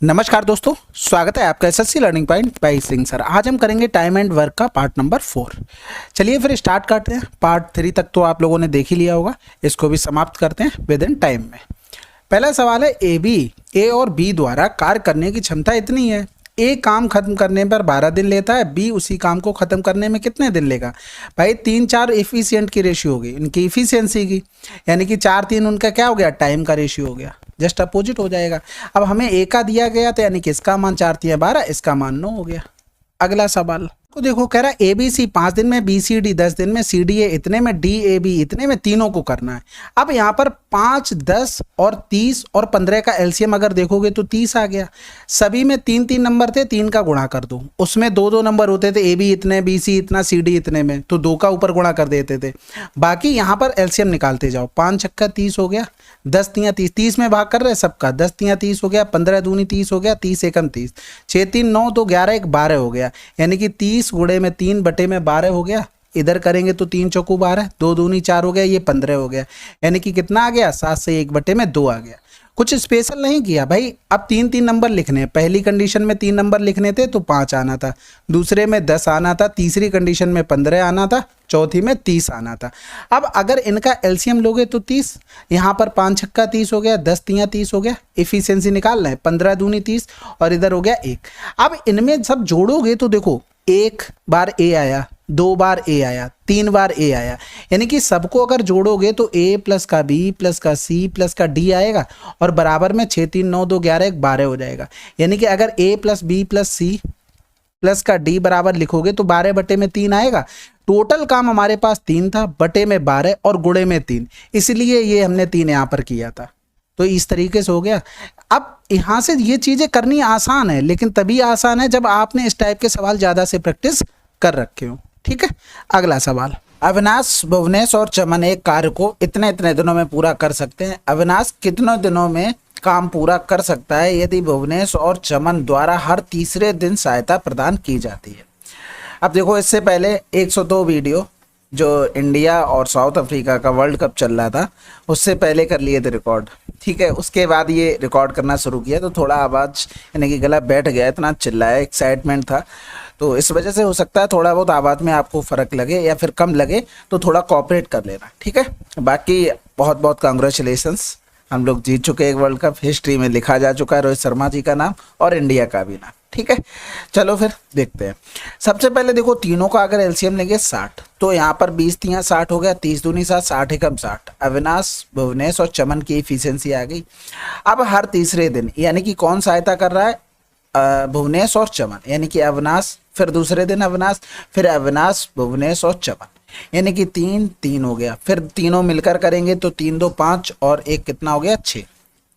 नमस्कार दोस्तों, स्वागत है आपका SSC learning point by Singh sir. आज हम करेंगे टाइम एंड वर्क का पार्ट नंबर 4। चलिए फिर स्टार्ट करते हैं। पार्ट 3 तक तो आप लोगों ने देख ही लिया होगा, इसको भी समाप्त करते हैं विद इन टाइम में। पहला सवाल है, ए और बी द्वारा कार्य करने की क्षमता इतनी है। ए काम खत्म करने पर 12 दिन लेता है, बी उसी काम को खत्म करने में कितने दिन लेगा। भाई 3-4 एफिशिएंट की रेशियो होगी, इनकी इफिशियंसी की, यानी कि 4-3 उनका क्या हो गया, टाइम का रेशियो हो गया, जस्ट अपोजिट हो जाएगा। अब हमें ए का दिया गया तो यानी कि इसका मान 4-3 12, इसका मान 9 हो गया। अगला सवाल को देखो, कह रहा है ए बी सी 5 दिन में, बी सी डी 10 दिन में, सी डी ए इतने में, डी ए बी इतने में, तीनों को करना है। अब यहाँ पर 5, 10 और 30 और 15 का एलसीएम अगर देखोगे तो 30 आ गया। सभी में 3-3 नंबर थे, 3 का गुणा कर दो। उसमें 2-2 नंबर होते थे, ए बी इतने, बी सी इतना, सी डी इतने में, तो 2 का ऊपर गुणा कर देते थे। बाकी यहाँ पर एलसीएम निकालते जाओ। 5 छक्का 30 हो गया, 10 तियाँ 30, 30 में भाग कर रहे हैं सबका, 10 तियाँ 30 हो गया, 15 दूनी 30 हो गया, 30 एकम 30, 6 3 9 तो 11 1 12 हो गया। यानी कि 30 गुणे में 3 बटे में 12 हो गया। इधर करेंगे तो 3 चौकू 12, 2 दूनी 4 हो गया, ये 15 हो गया। यानी कि कितना आ गया, 7 से 1 बटे में 2 आ गया। कुछ स्पेशल नहीं किया भाई। अब 3-3 नंबर लिखने हैं। पहली कंडीशन में 3 नंबर लिखने थे तो 5 आना था, दूसरे में 10 आना था, तीसरी कंडीशन में 15 आना था, चौथी में 30 आना था। अब अगर इनका एलसीएम लोगे तो 30, यहाँ पर 5 छक्का 30 हो गया, 10 तियाँ 30 हो गया। इफिशियंसी निकालना है, 15 दूनी 30 और इधर हो गया 1। अब इनमें सब जोड़ोगे तो देखो, 1 बार ए आया, 2 बार ए आया, 3 बार ए आया। यानी कि सबको अगर जोड़ोगे तो ए प्लस का बी प्लस का सी प्लस का डी आएगा और बराबर में 6 3 9 2 11 1 12 हो जाएगा। यानी कि अगर A plus B plus C plus का डी बराबर लिखोगे तो 12 बटे में 3 आएगा। टोटल काम हमारे पास 3 था, बटे में 12 और गुणे में 3, इसलिए ये हमने 3 यहाँ पर किया था। तो इस तरीके से हो गया। अब यहाँ से ये चीज़ें करनी आसान है, लेकिन तभी आसान है जब आपने इस टाइप के सवाल ज़्यादा से प्रैक्टिस कर रखे हो। ठीक है, अगला सवाल। अविनाश, भुवनेश और चमन एक कार्य को इतने इतने दिनों में पूरा कर सकते हैं। अविनाश कितने दिनों में काम पूरा कर सकता है यदि भुवनेश और चमन द्वारा हर तीसरे दिन सहायता प्रदान की जाती है। अब देखो, इससे पहले 102 वीडियो जो इंडिया और साउथ अफ्रीका का वर्ल्ड कप चल रहा था, उससे पहले कर लिए थे रिकॉर्ड। ठीक है, उसके बाद ये रिकॉर्ड करना शुरू किया तो थोड़ा आवाज़ यानी कि गला बैठ गया, इतना चिल्लाया, एक्साइटमेंट था, तो इस वजह से हो सकता है थोड़ा बहुत आवाज़ में आपको फ़र्क लगे या फिर कम लगे, तो थोड़ा कोऑपरेट कर लेना। ठीक है, बाकी बहुत बहुत कांग्रेचुलेशंस, हम लोग जीत चुके एक वर्ल्ड कप, हिस्ट्री में लिखा जा चुका है रोहित शर्मा जी का नाम और इंडिया का भी नाम। ठीक है, चलो फिर देखते हैं। सबसे पहले देखो, तीनों का अगर एलसीएम लेंगे 60, तो यहाँ पर 20 तियाँ 60 हो गया, 30 दूनी 7, 60 एकम 60। अविनाश, भुवनेश और चमन की इफिशियंसी आ गई। अब हर तीसरे दिन यानी कि कौन सहायता कर रहा है, भुवनेश और चमन, यानी कि अविनाश, फिर दूसरे दिन अविनाश, फिर अविनाश, भुवनेश और चमन, यानी कि 3 3 हो गया। फिर तीनों मिलकर करेंगे तो 3 2 5 और 1 कितना हो गया, 6।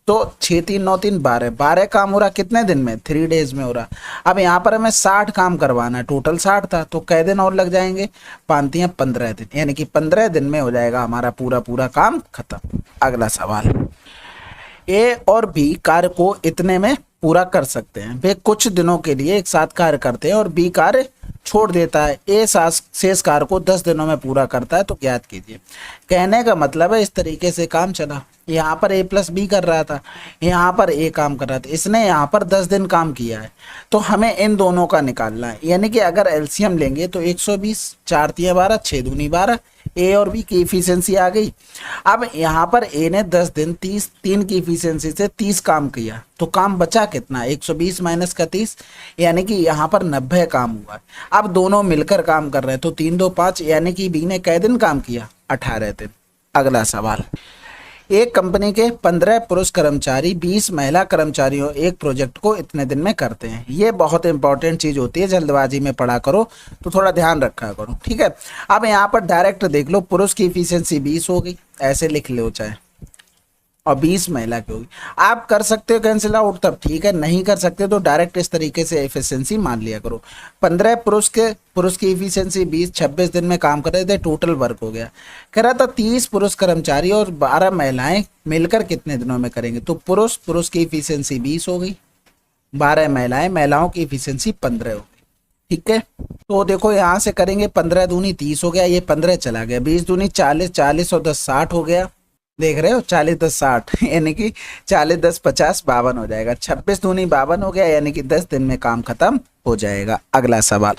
तो 6 3 9 3 12, 12 काम हो रहा कितने दिन में, 3 डेज में हो रहा। अब यहाँ पर हमें 60 काम करवाना है, टोटल 60 था, तो कै दिन और लग जाएंगे, 5 15 दिन, यानी कि 15 दिन में हो जाएगा हमारा पूरा पूरा काम खत्म। अगला सवाल, ए और बी कार्य को इतने में पूरा कर सकते हैं। वे कुछ दिनों के लिए एक साथ कार्य करते हैं और बी कार्य छोड़ देता है। ए शेष कार्य को 10 दिनों में पूरा करता है, तो ज्ञात कीजिए। कहने का मतलब है इस तरीके से काम चला। यहाँ पर ए प्लस बी कर रहा था, यहाँ पर ए काम कर रहा था, इसने यहाँ पर 10 दिन काम किया है, तो हमें इन दोनों का निकालना है। यानी कि अगर एलसीएम लेंगे तो 120, 4 तियाँ 12, 6 दूनी 12, ए और बी की इफिशियंसी आ गई। अब यहाँ पर ए ने 10 दिन 3 की इफिशियंसी से 30 काम किया, तो काम बचा कितना, 120 माइनस का 30, यानी कि यहाँ पर 90 काम हुआ। अब दोनों मिलकर काम कर रहे हैं, तो 3 2 5, यानी कि बी ने कै दिन काम किया, 18 दिन। अगला सवाल, एक कंपनी के 15 पुरुष कर्मचारी 20 महिला कर्मचारियों एक प्रोजेक्ट को इतने दिन में करते हैं। ये बहुत इंपॉर्टेंट चीज़ होती है, जल्दबाजी में पढ़ा करो तो थोड़ा ध्यान रखा करो। ठीक है, अब यहाँ पर डायरेक्ट देख लो, पुरुष की इफिशियंसी 20 हो गई, ऐसे लिख लो चाहे, और 20 महिला की होगी। आप कर सकते हो कैंसिल आउट, तब ठीक है, नहीं कर सकते तो डायरेक्ट इस तरीके से एफिशिएंसी मान लिया करो। 15 पुरुष की एफिशिएंसी 20, 26 दिन में काम कर रहे थे, टोटल वर्क हो गया। कह रहा था 30 पुरुष कर्मचारी और 12 महिलाएं मिलकर कितने दिनों में करेंगे। तो पुरुष की एफिशिएंसी 20 हो गई, 12 महिलाओं की एफिशिएंसी 15 हो गई। ठीक है, तो देखो यहाँ से करेंगे, 15 दूनी 30 हो गया, ये 15 चला गया, 20 दूनी 40, 40 और 10 60 हो गया, देख रहे हो, 40 10 60 यानी कि 40 10 50 52 हो जाएगा। 26 दूनी 52 हो गया, यानी कि 10 दिन में काम खत्म हो जाएगा। अगला सवाल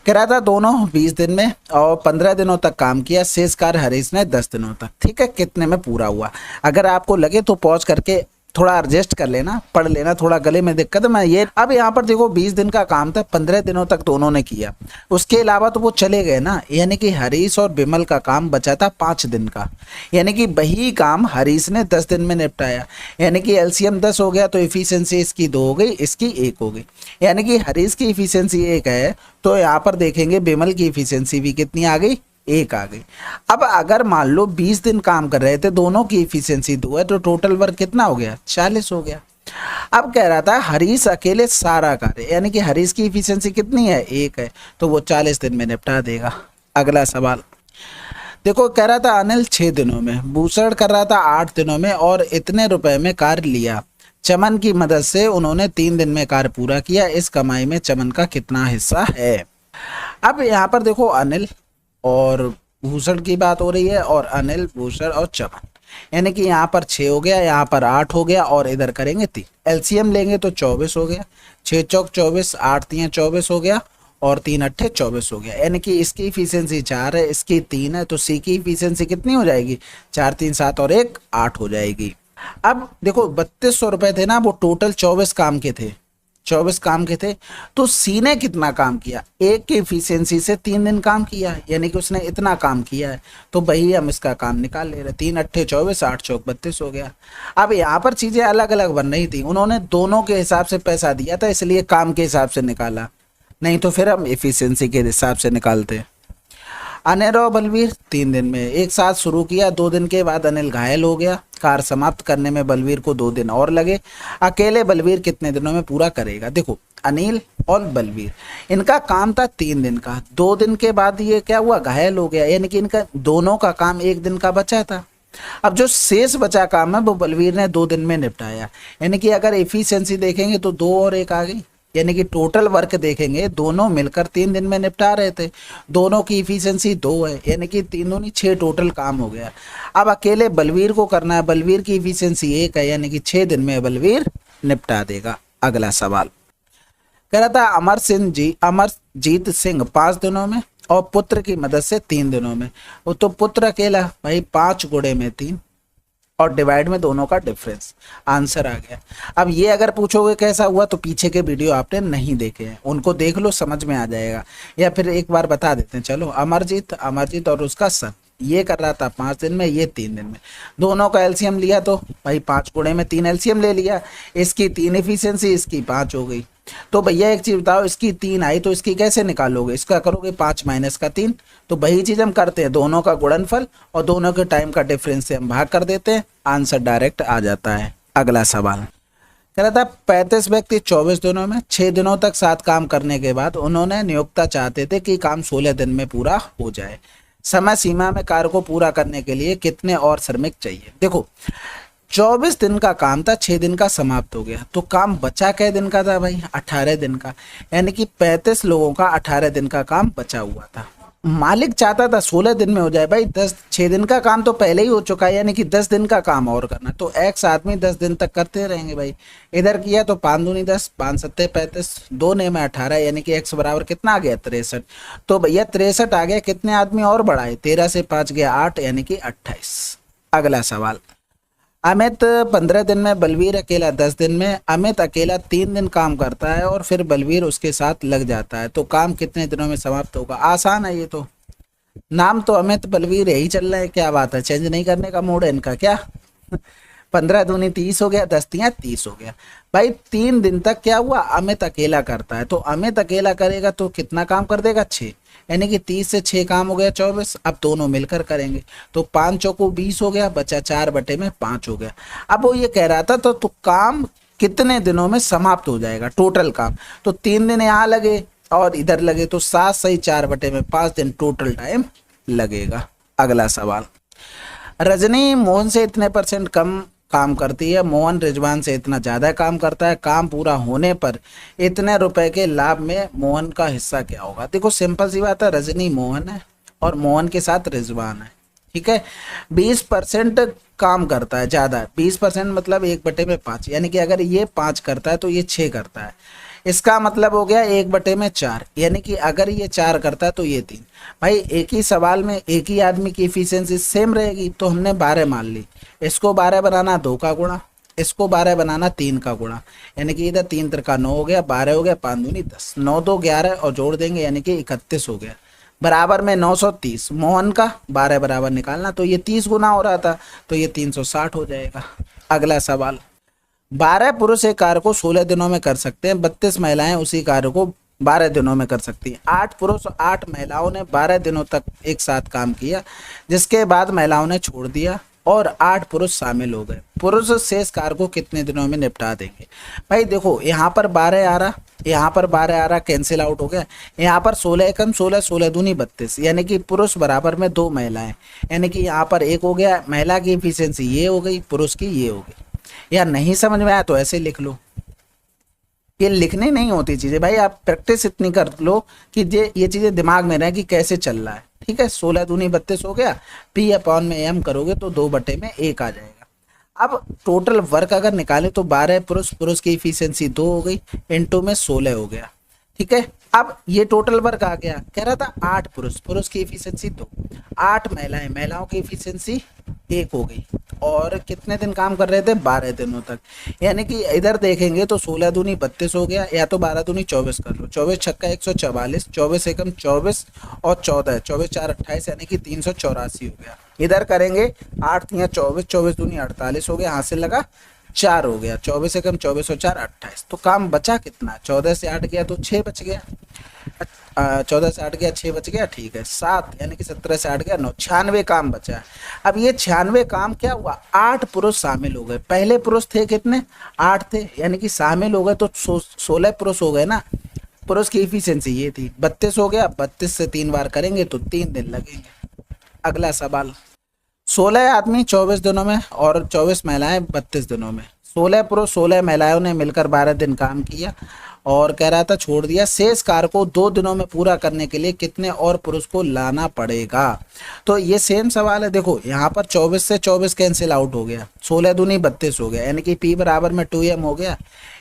कह रहा था दोनों 20 दिन में और 15 दिनों तक काम किया, शेष कार्य हरीश ने 10 दिनों तक। ठीक है, कितने में पूरा हुआ? अगर आपको लगे तो पॉज करके थोड़ा एडजस्ट कर लेना, पढ़ लेना, थोड़ा गले में दिक्कत है मैं ये। अब यहाँ पर देखो 20 दिन का काम था, 15 दिनों तक दोनों ने किया, उसके अलावा तो वो चले गए ना, यानी कि हरीश और बिमल का काम बचा था 5 दिन का, यानी कि वही काम हरीश ने 10 दिन में निपटाया, यानी कि एलसीएम 10 हो गया, तो इफिशियंसी इसकी 2 हो गई, इसकी 1 हो गई, यानी कि हरीश की इफिशियंसी 1 है, तो यहाँ पर देखेंगे बिमल की इफिशियंसी भी कितनी आ गई, 1 आ गई। अब अगर मान लो 20 दिन काम कर रहे थे, दोनों की इफिशियंसी 2 है, तो टोटल वर्क कितना हो गया, 40 हो गया। अब कह रहा था हरीश अकेले सारा कार्य, यानी कि हरीश की इफिशियंसी कितनी है, 1 है, तो वो 40 दिन में निपटा देगा। अगला सवाल देखो, कह रहा था अनिल 6 दिनों में, भूषण कर रहा था 8 दिनों में और इतने रुपए में कार्य लिया। चमन की मदद से उन्होंने 3 दिन में कार्य पूरा किया, इस कमाई में चमन का कितना हिस्सा है? अब यहाँ पर देखो अनिल और भूषण की बात हो रही है, और अनिल, भूषण और चमन, यानी कि यहाँ पर 6 हो गया, यहाँ पर 8 हो गया, और इधर करेंगे 3, एलसीएम लेंगे तो 24 हो गया, 6 चौक 24, 8 3 24 हो गया, और 3 अट्ठे 24 हो गया, यानी कि इसकी इफिशियंसी 4 है, इसकी 3 है, तो सी की इफिशियंसी कितनी हो जाएगी, 4 3 7 और 1 8 हो जाएगी। अब देखो 3200 रुपए थे ना, वो टोटल 24 काम के थे, 24 काम के थे, तो सी ने कितना काम किया, 1 की इफिशियंसी से 3 दिन काम किया, यानी कि उसने इतना काम किया है, तो वही हम इसका काम निकाल ले रहे। 3 अट्ठे 24, 8 चौक 32 हो गया। अब यहाँ पर चीजें अलग अलग बन रही थी, उन्होंने दोनों के हिसाब से पैसा दिया था, इसलिए काम के हिसाब से निकाला, नहीं तो फिर हम इफिशियंसी के हिसाब से निकालते। अनिल और बलवीर 3 दिन में एक साथ शुरू किया, 2 दिन के बाद अनिल घायल हो गया, कार्य समाप्त करने में बलवीर को 2 दिन और लगे। अकेले बलवीर कितने दिनों में पूरा करेगा? देखो अनिल और बलवीर, इनका काम था 3 दिन का, 2 दिन के बाद ये क्या हुआ, घायल हो गया, यानी कि इनका दोनों का काम 1 दिन का बचा था। अब जो शेष बचा काम है वो बलवीर ने 2 दिन में निपटाया, यानी कि अगर एफिशिएंसी देखेंगे तो 2 और 1 आ गई, यानी कि टोटल वर्क देखेंगे दोनों मिलकर 3 दिन में निपटा रहे थे, दोनों की इफिशियंसी 2 है, यानी कि तीनों नहीं 6 टोटल काम हो गया। अब अकेले बलवीर को करना है, बलवीर की इफिशियंसी 1 है, यानी कि 6 दिन में बलवीर निपटा देगा। अगला सवाल कह रहा था अमरजीत सिंह 5 दिनों में और पुत्र की मदद से 3 दिनों में, वो तो पुत्र अकेला भाई 5 गुणे में 3 और डिवाइड में दोनों का डिफरेंस, आंसर आ गया। अब ये अगर पूछोगे कैसा हुआ तो पीछे के वीडियो आपने नहीं देखे हैं, उनको देख लो, समझ में आ जाएगा, या फिर एक बार बता देते हैं। चलो अमरजीत और उसका सन, ये कर रहा था 5 दिन में, ये 3 दिन में, दोनों का एलसीएम लिया तो भाई 5 गुणे में 3 एलसीएम ले लिया, इसकी 3 एफिशिएंसी, इसकी 5 हो गई। तो भैया एक चीज बताओ, इसकी 3 आई तो इसकी कैसे निकालोगे, इसका करोगे 5 माइनस का 3, तो वही चीज हम करते हैं, दोनों का गुणनफल और दोनों के टाइम का डिफरेंस से हम भाग कर देते हैं, आंसर डायरेक्ट आ जाता है। अगला सवाल कह रहा था 35 व्यक्ति 24 दिनों में 6 दिनों तक साथ काम करने के बाद उन्होंने नियोक्ता चाहते थे कि काम 16 दिन में पूरा हो जाए, समय सीमा में कार्य को पूरा करने के लिए कितने और श्रमिक चाहिए? देखो 24 दिन का काम था, 6 दिन का समाप्त हो गया, तो काम बचा कै दिन का था भाई, 18 दिन का, यानी कि 35 लोगों का 18 दिन का काम बचा हुआ था। मालिक चाहता था 16 दिन में हो जाए, भाई 6 दिन का काम तो पहले ही हो चुका है, यानी कि 10 दिन का काम और करना, तो एक्स आदमी 10 दिन तक करते रहेंगे भाई। इधर किया तो 5 दूनी 10, 5 सत्ते 35, 2 ने में 18, यानी कि एक्स बराबर कितना आ गया 63, तो भैया 63 आ गया, कितने आदमी और बढ़ाए, 13 से 5 गया 8, यानी कि 28। अगला सवाल अमित 15 दिन में, बलवीर अकेला 10 दिन में, अमित अकेला 3 दिन काम करता है और फिर बलवीर उसके साथ लग जाता है, तो काम कितने दिनों में समाप्त होगा? आसान है ये तो, नाम तो अमित बलवीर यही चल रहा है, क्या बात है, चेंज नहीं करने का मूड है इनका क्या? 15 दूनी 30 हो गया, 10 तियां 30 हो गया भाई। 3 दिन तक क्या हुआ, अमित अकेला करता है, तो अमित अकेला करेगा तो कितना काम कर देगा, 6, यानी कि 30 से 6 काम हो गया 24, अब दोनों मिलकर करेंगे तो 5 चौको 20 हो गया, बचा 4 बटे में 5 हो गया। अब वो ये कह रहा था तो काम कितने दिनों में समाप्त हो जाएगा टोटल काम, तो 3 दिन यहाँ लगे और इधर लगे, तो 7 सही 4 बटे में 5 दिन टोटल टाइम लगेगा। अगला सवाल रजनी मोहन से इतने % कम काम करती है, मोहन रिजवान से इतना ज्यादा काम करता है, काम पूरा होने पर इतने रुपए के लाभ में मोहन का हिस्सा क्या होगा? देखो सिंपल सी बात है, रजनी मोहन है और मोहन के साथ रिजवान है, ठीक है, 20% काम करता है ज़्यादा, 20% मतलब 1/5, यानी कि अगर ये 5 करता है तो ये 6 करता है। इसका मतलब हो गया 1/4, यानी कि अगर ये 4 करता है तो ये 3। भाई एक ही सवाल में एक ही आदमी की इफिशियंसी सेम रहेगी, तो हमने 12 मान ली। इसको 12 बनाना 2 का गुणा, इसको 12 बनाना 3 का गुणा, यानी कि इधर 3 3 9 हो गया, 12 हो गया, 5 दूनी 10, 9 2 11 और जोड़ देंगे यानी कि 31 हो गया। बराबर में 930, मोहन का 12 बराबर निकालना, तो ये 30 गुना हो रहा था, तो ये 360 हो जाएगा। अगला सवाल, 12 पुरुष एक कार्य को 16 दिनों में कर सकते हैं, 32 महिलाएं उसी कार्य को 12 दिनों में कर सकती हैं। 8 पुरुष और 8 महिलाओं ने 12 दिनों तक एक साथ काम किया, जिसके बाद महिलाओं ने छोड़ दिया और 8 पुरुष शामिल हो गए। पुरुष शेष कार्य को कितने दिनों में निपटा देंगे? भाई देखो, यहाँ पर 12 आ रहा, यहाँ पर 12 आ रहा, कैंसिल आउट हो गया। यहाँ पर 16 एकम 16, 16 दूनी 32, यानी कि पुरुष बराबर में 2 महिलाएं, यानी कि यहाँ पर 1 हो गया। महिला की इफिशियंसी ये हो गई, पुरुष की ये हो गई। या नहीं समझ में आया तो ऐसे लिख लो, ये लिखने नहीं होती चीजें भाई, आप प्रैक्टिस इतनी कर लो कि ये चीजें दिमाग में रहे कि कैसे चल रहा है। ठीक है, 16 दूनी 32 हो गया, P/M करोगे तो 2/1 आ जाएगा। अब टोटल वर्क अगर निकाले तो 12 पुरुष, पुरुष की इफिशियंसी 2 हो गई, इनटू में 16 हो गया। ठीक है, अब ये टोटल वर्क आ गया, कह रहा था 8 पुरुष, पुरुष की इफिशियंसी 2, 8 महिलाएं, महिलाओं की इफिशियंसी 1 हो गई। और कितने दिन काम कर रहे थे? 12 दिनों तक। यानी कि इधर देखेंगे तो 16 दूनी 32 हो गया, या तो 12 दूनी 24 कर लो, 24 छक्का 144, 24 एकम 24 और 14, 24 4 28, यानी कि 384 हो गया। इधर करेंगे 8 तिया 24, 24 दूनी 48 हो गया, हाथ से लगा 4 हो गया, 24 एकम 24 और 4 28। तो काम बचा कितना? 14 से 8 गया तो 6 बच गया, 14 से 8 गया 6 बच गया, ठीक है 7, यानी कि 17 से 8 गया 9, 96 काम बचा है। अब ये 96 काम क्या हुआ? 8 पुरुष शामिल हो गए। पहले पुरुष थे कितने? 8 थे, यानी कि शामिल हो गए तो 16 पुरुष हो गए ना। पुरुष की इफिशियंसी ये थी, 32 हो गया, 32 से 3 बार करेंगे तो 3 दिन लगेंगे। अगला सवाल, 16 आदमी 24 दिनों में और 24 महिलाएं 32 दिनों में, 16 पुरुष 16 महिलाओं ने मिलकर 12 दिन काम किया और कह रहा था छोड़ दिया। शेष कार्य को 2 दिनों में पूरा करने के लिए कितने और पुरुष को लाना पड़ेगा? तो ये सेम सवाल है। देखो यहाँ पर 24 से 24 कैंसिल आउट हो गया, 16 दूनी 32 हो गया, यानी कि P बराबर में 2M हो गया,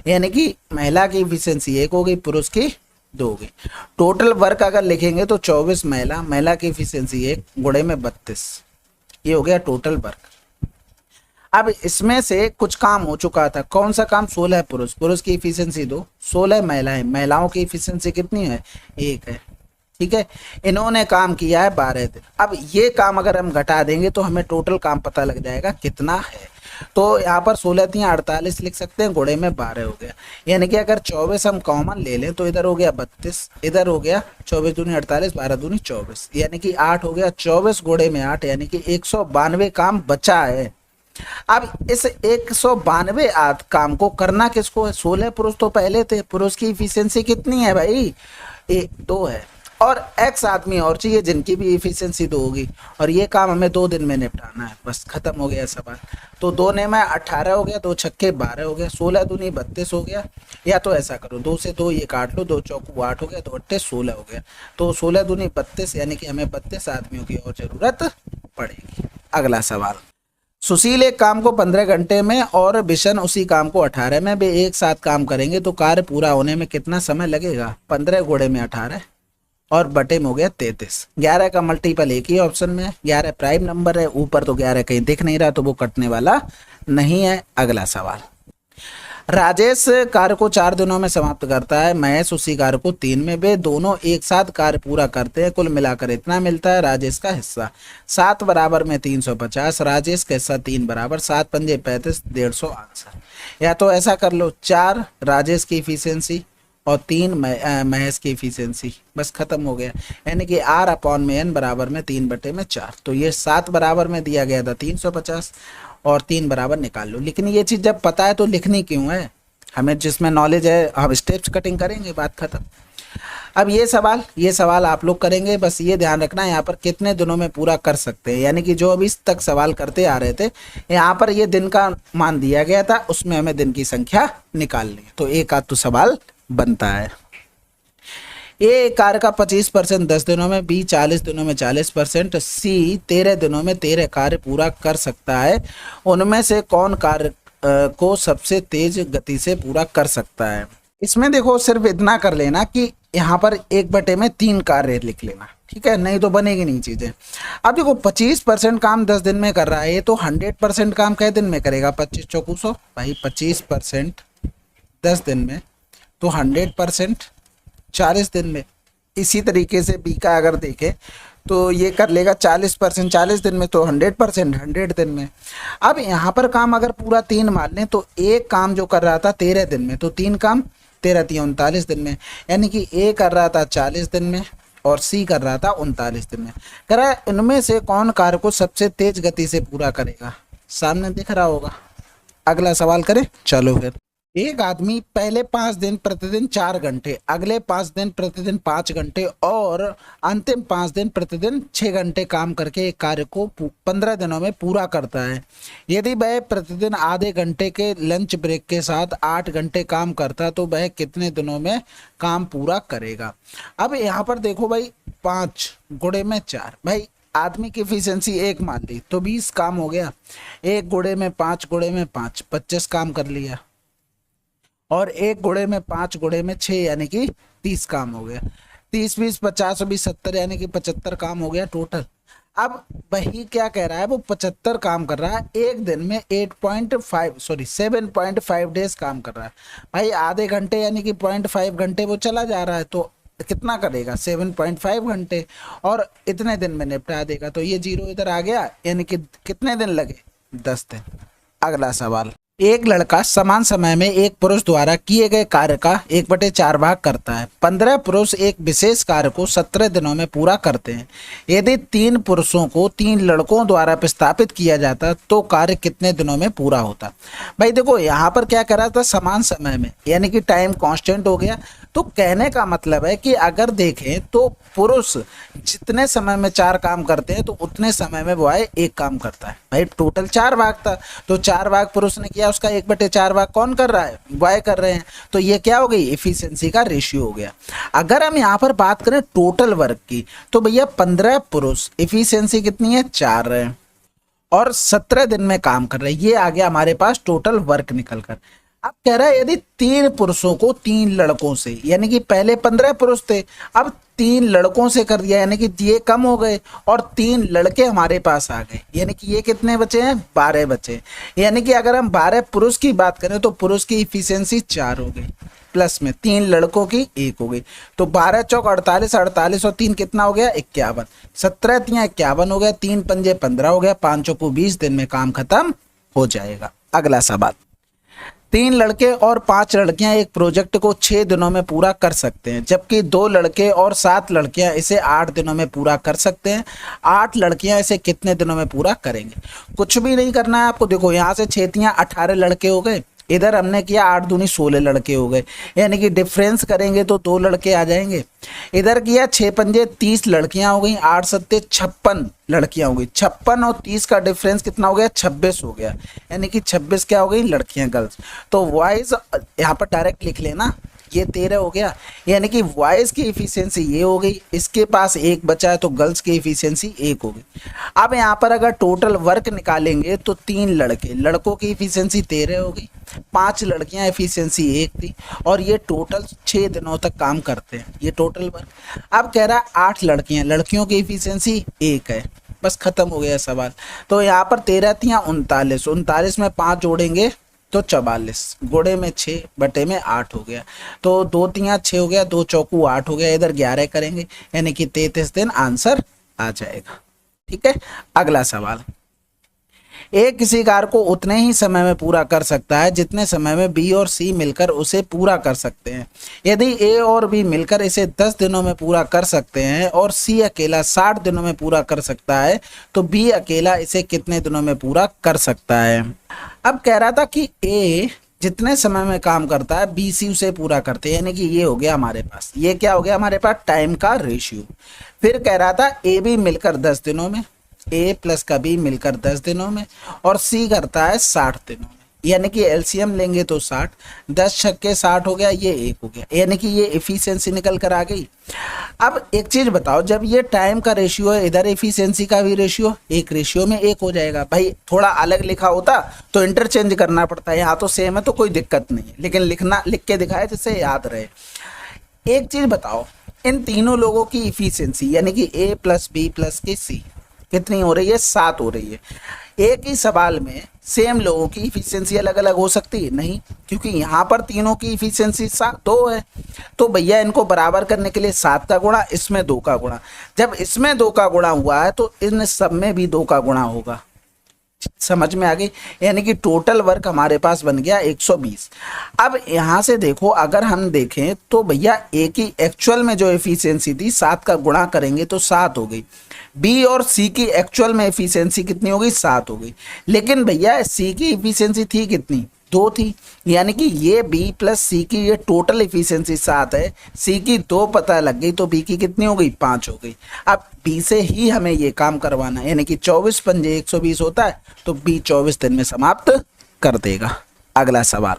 यानी कि महिला की इफिशियंसी 1 हो गई, पुरुष की 2 हो गई। टोटल वर्क अगर लिखेंगे तो 24 महिला, महिला की इफिशियंसी 1 गुणे में 32, ये हो गया टोटल वर्क। अब इसमें से कुछ काम हो चुका था, कौन सा काम? 16 पुरुष, पुरुष की इफिशियंसी 2, 16 महिलाएं, महिलाओं की इफिशियंसी कितनी है? 1 है। ठीक है, इन्होंने काम किया है 12 दिन। अब ये काम अगर हम घटा देंगे तो हमें टोटल काम पता लग जाएगा कितना है। तो यहाँ पर 16 थी 48 लिख सकते हैं, गुणे में 12 हो गया, यानी कि अगर 24 हम कॉमन ले लें तो इधर हो गया 32, इधर हो गया 24 दूनी 48, 12 दूनी 24, यानी कि 8 हो गया, 24 गुणे में 8, यानी कि 192 काम बचा है। अब इस 192 काम को करना किसको है? 16 पुरुष तो पहले थे, पुरुष की इफिशियंसी कितनी है भाई? 2 है, और X आदमी और चाहिए जिनकी भी इफिशियंसी 2 होगी, और ये काम हमें 2 दिन में निपटाना है, बस खत्म हो गया सवाल। तो 2 ने में 18 हो गया, 2 छक्के 12 हो गया, 16 दूनी 32 हो गया, या तो ऐसा करो 2 से 2 ये काट लो, 2 चौकू 8 हो गया, 2 अट्ठे 16 हो गया, तो 16 दूनी 32, यानी कि हमें 32 आदमियों की और जरूरत पड़ेगी। अगला सवाल, सुशील एक काम को 15 घंटे में और बिशन उसी काम को 18 में, वे एक साथ काम करेंगे तो कार्य पूरा होने में कितना समय लगेगा? 15 गुणे में 18 और बटे में हो गया 33। 11 का मल्टीपल एक ही ऑप्शन में है, 11 प्राइम नंबर है, ऊपर तो 11 कहीं दिख नहीं रहा तो वो कटने वाला नहीं है। अगला सवाल, राजेश कार्य को 4 दिनों में समाप्त करता है, महेश उसी कार्य को 3 में, वे दोनों एक साथ कार्य पूरा करते हैं, कुल मिलाकर इतना मिलता है राजेश का हिस्सा। 7 बराबर में 350, राजेश का हिस्सा 3 बराबर 7 पंजे 35, 150 आंसर। या तो ऐसा कर लो, 4 राजेश की इफिशियंसी और 3 महेश की इफिशियंसी, बस खत्म हो गया, यानी कि R/N बराबर में 3/4। तो ये 7 बराबर में दिया गया था 350 और 3 बराबर निकाल लो। लेकिन ये चीज़ जब पता है तो लिखनी क्यों है? हमें जिसमें नॉलेज है हम स्टेप्स कटिंग करेंगे, बात खत्म। अब ये सवाल आप लोग करेंगे, बस ये ध्यान रखना यहाँ पर कितने दिनों में पूरा कर सकते हैं, यानी कि जो अभी तक सवाल करते आ रहे थे यहाँ पर ये दिन का मान दिया गया था, उसमें हमें दिन की संख्या निकालनी है, तो एक आध तो सवाल बनता है। ए कार्य का 25% 10 दिनों में, बी 40 दिनों में 40%, सी 13 दिनों में 13 कार्य पूरा कर सकता है। उनमें से कौन कार्य को सबसे तेज गति से पूरा कर सकता है। इसमें देखो सिर्फ इतना कर लेना कि यहाँ पर 1/3 कार्य लिख लेना, ठीक है, नहीं तो बनेगी नहीं चीजें। अब देखो 25% काम 10 दिन में कर रहा है, ये तो 100% काम कै दिन में करेगा, 25 चौकू 100 भाई, 25% 10 दिन में तो 100% 40 दिन में। इसी तरीके से बी का अगर देखें तो ये कर लेगा 40% 40 दिन में, तो 100% 100 दिन में। अब यहाँ पर काम अगर पूरा 3 मान लें तो एक काम जो कर रहा था 13 दिन में, तो 3 काम 13 3 39 दिन में, यानी कि ए कर रहा था 40 दिन में और सी कर रहा था 39 दिन में। कह रहा है इनमें से कौन कार्य को सबसे तेज गति से पूरा करेगा, सामने दिख रहा होगा। अगला सवाल करें, चलो फिर। एक आदमी पहले 5 दिन प्रतिदिन 4 घंटे, अगले 5 दिन प्रतिदिन 5 घंटे और अंतिम 5 दिन प्रतिदिन 6 घंटे काम करके एक कार्य को 15 दिनों में पूरा करता है। यदि वह प्रतिदिन आधे घंटे के लंच ब्रेक के साथ 8 घंटे काम करता तो वह कितने दिनों में काम पूरा करेगा। अब यहाँ पर देखो भाई, 5 गुणे में 4, भाई आदमी की एफिशिएंसी 1 मान ली तो 20 काम हो गया। 1 गुणे में 5 गुणे में 5 25 काम कर लिया, और 1 गुणे में 5 गुणे में 6 यानी कि 30 काम हो गया। 30 20 50 20 70 यानी कि 75 काम हो गया टोटल। अब वही क्या कह रहा है, वो 75 काम कर रहा है, एक दिन में 7.5 डेज काम कर रहा है। भाई आधे घंटे यानी कि 0.5 घंटे वो चला जा रहा है, तो कितना करेगा 7.5 घंटे, और इतने दिन में निपटा देगा। तो ये 0 इधर आ गया, यानी कि कितने दिन लगे, 10 दिन। अगला सवाल, एक लड़का समान समय में एक पुरुष द्वारा किए गए कार्य का 1/4 भाग करता है। 15 पुरुष एक विशेष कार्य को 17 दिनों में पूरा करते हैं। यदि 3 पुरुषों को 3 लड़कों द्वारा प्रस्तापित किया जाता तो कार्य कितने दिनों में पूरा होता। भाई देखो यहाँ पर क्या करा था, समान समय में, यानी कि टाइम कांस्टेंट हो गया। तो कहने का मतलब है कि अगर देखें तो पुरुष जितने समय में 4 काम करते हैं तो उतने समय में बॉय 1 काम करता है। भाई टोटल 4 भाग था, तो 4 भाग पुरुष ने किया, उसका 1/4 भाग कौन कर रहा है, बॉय कर रहे हैं। तो ये क्या हो गई, एफिशिएंसी का रेशियो हो गया। अगर हम यहाँ पर बात करें टोटल वर्क की, तो भैया 15 पुरुष, एफिशिएंसी कितनी है, 4 है, और 17 दिन में काम कर रहे हैं। ये आ गया हमारे पास टोटल वर्क निकल कर। अब कह रहा है यदि 3 पुरुषों को 3 लड़कों से, यानी कि पहले 15 पुरुष थे, अब 3 लड़कों से कर दिया, यानी कि ये कम हो गए और 3 लड़के हमारे पास आ गए, यानी कि ये कितने बचे हैं, 12 बचे। यानी कि अगर हम 12 पुरुष की बात करें तो पुरुष की इफिशियंसी 4 हो गई, प्लस में 3 लड़कों की 1 हो गई। तो 12 चौक 48, 48 और 3 कितना हो गया, 51। 17 3 51 हो गया, 3 पंजे 15 हो गया, 5 चौको 20 दिन में काम खत्म हो जाएगा। अगला सवाल, 3 लड़के और 5 लड़कियां एक प्रोजेक्ट को 6 दिनों में पूरा कर सकते हैं, जबकि 2 लड़के और 7 लड़कियां इसे 8 दिनों में पूरा कर सकते हैं। 8 लड़कियां इसे कितने दिनों में पूरा करेंगे। कुछ भी नहीं करना है आपको। देखो यहाँ से 6 तियां 18 लड़के हो गए, इधर हमने किया 8 दूनी 16 लड़के हो गए, यानी कि डिफरेंस करेंगे तो 2 लड़के आ जाएंगे। इधर किया 6 पंजे 30 लड़कियां हो गई, 8 सत्ते 56 लड़कियां हो गई। 56 और 30 का डिफरेंस कितना हो गया, 26 हो गया, यानी कि 26 क्या हो गई, लड़कियां, गर्ल्स। तो वॉइस यहाँ पर डायरेक्ट लिख लेना, ये 13 हो गया, यानी कि बॉयज की इफिशियंसी ये हो गई, इसके पास 1 बचा है तो गर्ल्स की इफिशियंसी 1 हो गई। अब यहाँ पर अगर टोटल वर्क निकालेंगे तो 3 लड़के, लड़कों की इफिशियंसी 13 हो गई, 5 लड़कियां इफिशियंसी 1 थी, और ये टोटल 6 दिनों तक काम करते हैं, ये टोटल वर्क। अब कह रहा है 8 लड़कियां, लड़कियों की इफिशियंसी 1 है, बस खत्म हो गया सवाल। तो यहाँ पर 13 थी 39, 39 में 5 जोड़ेंगे तो 44, गुणे में 6 बटे में 8 हो गया। तो 2 तियां 6 हो गया, 2 चौकू 8 हो गया, इधर 11 करेंगे, यानी कि 33 दिन आंसर आ जाएगा। ठीक है, अगला सवाल, ए किसी कार्य को उतने ही समय में पूरा कर सकता है जितने समय में बी और सी मिलकर उसे पूरा कर सकते हैं। यदि ए और बी मिलकर इसे 10 दिनों में पूरा कर सकते हैं और सी अकेला 60 दिनों में पूरा कर सकता है, तो बी अकेला इसे कितने दिनों में पूरा कर सकता है। अब कह रहा था कि ए जितने समय में काम करता है बी सी उसे पूरा करते हैं, यानी कि ये हो गया हमारे पास, ये क्या हो गया हमारे पास, टाइम का रेशियो। फिर कह रहा था ए बी मिलकर 10 दिनों में, ए प्लस का बी मिलकर 10 दिनों में, और सी करता है 60 दिनों में। यानी कि एलसीएम लेंगे तो 60, 10 छक्के 60 हो गया, ये 1 हो गया, यानी कि ये एफिशिएंसी निकल कर आ गई। अब एक चीज बताओ, जब ये टाइम का रेशियो है, इधर एफिशिएंसी का भी रेशियो एक रेशियो में 1 हो जाएगा। भाई थोड़ा अलग लिखा होता तो इंटरचेंज करना पड़ता है, यहाँ तो सेम है तो कोई दिक्कत नहीं है, लेकिन लिख के दिखाया जिससे याद रहे। एक चीज बताओ, इन तीनों लोगों की इफिशियंसी यानी कि ए प्लस बी प्लस के सी कितनी हो रही है? 7 हो रही है। एक ही सवाल में सेम लोगों की इफिशियंसी अलग अलग हो सकती है? नहीं, क्योंकि यहाँ पर तीनों की इफिशियंसी 2 है। तो भैया इनको बराबर करने के लिए 7 का गुणा, इसमें 2 का गुणा। जब इसमें 2 का गुणा हुआ है तो इन सब में भी 2 का गुणा होगा। समझ में आ गई? यानी कि टोटल वर्क हमारे पास बन गया 120। अब यहाँ से देखो, अगर हम देखें तो भैया ए की एक्चुअल में जो एफिशिएंसी थी 7 का गुणा करेंगे तो 7 हो गई। बी और सी की एक्चुअल में एफिशिएंसी कितनी हो गई? 7 हो गई। लेकिन भैया सी की एफिशिएंसी थी कितनी? 2 थी, यानी कि ये बी प्लस सी की ये टोटल एफिशिएंसी 7 है, सी की 2 पता लग गई तो बी की कितनी हो गई? 5 हो गई। अब बी से ही हमें ये काम करवाना है, यानी कि 24 पंजे 120 होता है, तो बी 24 दिन में समाप्त कर देगा। अगला सवाल,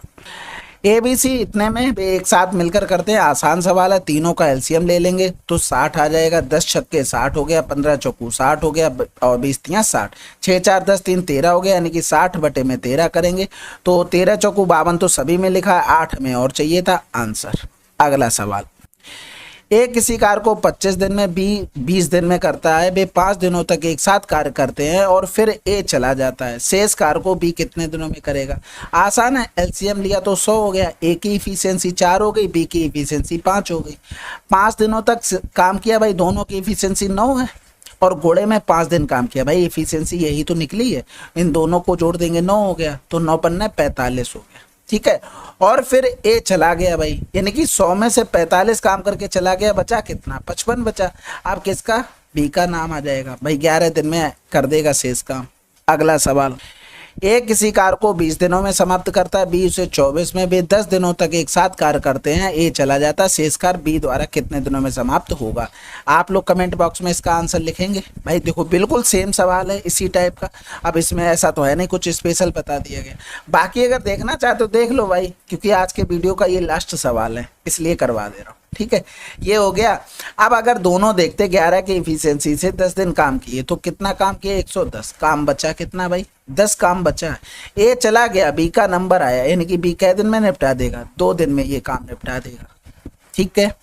ए बी सी इतने में एक साथ मिलकर करते हैं, आसान सवाल है। तीनों का एलसीएम ले लेंगे तो 60 आ जाएगा। 10 छक्के 60 हो गया, 15 चौकू 60 हो गया और 20 तियाँ 60, 6 4 10 3 13 हो गया, यानी कि 60 बटे में 13 करेंगे तो 13 चौकू 52 तो सभी में लिखा है, 8 में और चाहिए था आंसर। अगला सवाल, ए किसी कार्य को 25 दिन में, बी 20 दिन में करता है, वे 5 दिनों तक एक साथ कार्य करते हैं और फिर ए चला जाता है, शेष कार्य को बी कितने दिनों में करेगा? आसान है, एलसीएम लिया तो 100 हो गया, ए की इफिशियंसी 4 हो गई, बी की इफिशियंसी 5 हो गई। 5 दिनों तक काम किया भाई, दोनों की इफिशियंसी 9 है और घोड़े में 5 दिन काम किया, भाई इफिशियंसी यही तो निकली है। इन दोनों को जोड़ देंगे 9 हो गया, तो 9 पन्ने 45 हो गया। ठीक है, और फिर ए चला गया भाई, यानी कि 100 में से 45 काम करके चला गया, बचा कितना? 55 बचा। अब किसका? बी का नाम आ जाएगा भाई, 11 दिन में कर देगा शेष काम। अगला सवाल, ए किसी कार्य को 20 दिनों में समाप्त करता है, बी उसे 24 में, वे 10 दिनों तक एक साथ कार्य करते हैं, ए चला जाता है, शेष कार्य बी द्वारा कितने दिनों में समाप्त होगा? आप लोग कमेंट बॉक्स में इसका आंसर लिखेंगे। भाई देखो बिल्कुल सेम सवाल है इसी टाइप का, अब इसमें ऐसा तो है नहीं कुछ स्पेशल बता दिया गया। बाकी अगर देखना चाहते हो देख लो भाई, क्योंकि आज के वीडियो का ये लास्ट सवाल है इसलिए करवा दे रहा हूँ। ठीक है, ये हो गया। अब अगर दोनों देखते 11 की इफिशियंसी से 10 दिन काम किए तो कितना काम किए? 110। काम बचा कितना भाई? 10 काम बचा। ए चला गया, बी का नंबर आया, यानी कि बी कै दिन में निपटा देगा? 2 दिन में ये काम निपटा देगा। ठीक है,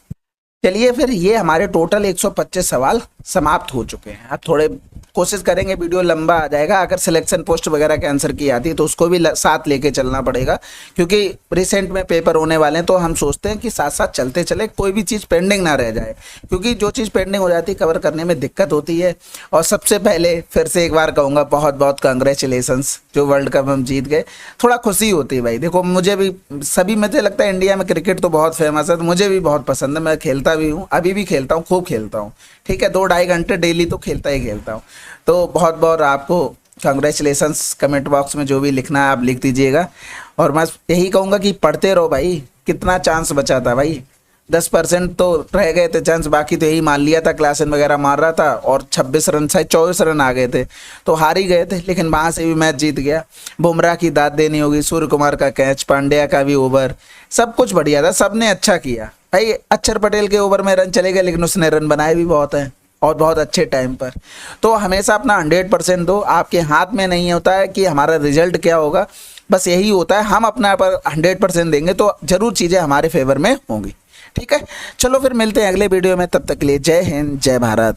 चलिए फिर ये हमारे टोटल 125 सवाल समाप्त हो चुके हैं। अब थोड़े कोशिश करेंगे, वीडियो लंबा आ जाएगा, अगर सिलेक्शन पोस्ट वगैरह के आंसर की आती है तो उसको भी साथ लेके चलना पड़ेगा, क्योंकि रिसेंट में पेपर होने वाले हैं, तो हम सोचते हैं कि साथ साथ चलते चले, कोई भी चीज़ पेंडिंग ना रह जाए, क्योंकि जो चीज़ पेंडिंग हो जाती है कवर करने में दिक्कत होती है। और सबसे पहले फिर से एक बार कहूँगा, बहुत बहुत कांग्रेचुलेसन्स, जो वर्ल्ड कप हम जीत गए, थोड़ा खुशी होती है भाई। देखो मुझे भी, सभी मुझे लगता है इंडिया में क्रिकेट तो बहुत फेमस है, तो मुझे भी बहुत पसंद है, मैं खेलता भी हूँ, अभी भी खेलता हूँ, खूब खेलता हूँ। ठीक है, 2-2.5 घंटे डेली तो खेलता ही खेलता हूँ। तो बहुत बहुत आपको कांग्रेचुलेसन्स। कमेंट बॉक्स में जो भी लिखना है आप लिख दीजिएगा, और मैं यही कहूँगा कि पढ़ते रहो भाई। कितना चांस बचा था भाई? 10% तो रह गए थे चांस, बाकी तो यही मान लिया था, क्लासन वगैरह मार रहा था और 26 रन शायद 24 रन आ गए थे, तो हार ही गए थे, लेकिन वहाँ से भी मैच जीत गया। बुमराह की दाद देनी होगी, सूर्य कुमार का कैच, पांड्या का भी ओवर, सब कुछ बढ़िया था, सबने अच्छा किया भाई। अक्षर पटेल के ओवर में रन चले गए, लेकिन उसने रन बनाए भी बहुत हैं और बहुत अच्छे टाइम पर। तो हमेशा अपना 100% दो, आपके हाथ में नहीं होता है कि हमारा रिजल्ट क्या होगा, बस यही होता है हम अपना पर 100% देंगे तो जरूर चीज़ें हमारे फेवर में होंगी। ठीक है, चलो फिर मिलते हैं अगले वीडियो में, तब तक के लिए जय हिंद, जय भारत।